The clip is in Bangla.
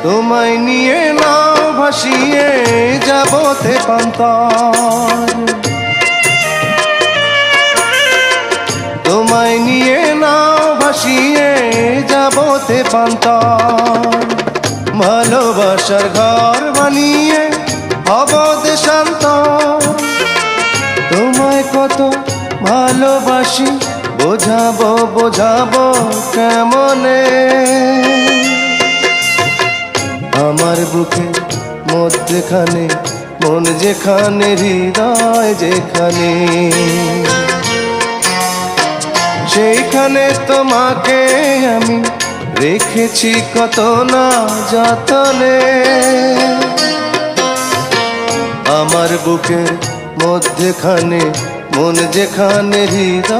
তোমায় নিয়ে নাও ভাসিয়ে যাব তেপান্তর, তোমায় নিয়ে নাও ভাসিয়ে যাব তেপান্তর। ভালোবাসার ঘর বানিয়ে হব দেশান্তর, তোমায় কত ভালোবাসি বোঝাবো বোঝাবো কেমনে। আমার বুকে মধ্যখানে মন যেখানে, হৃদয় যেখানে, সেইখানে তোমাকে আমি রেখেছি কত না যতনে। আমার বুকের মধ্যখানে মন যেখানে, হৃদয়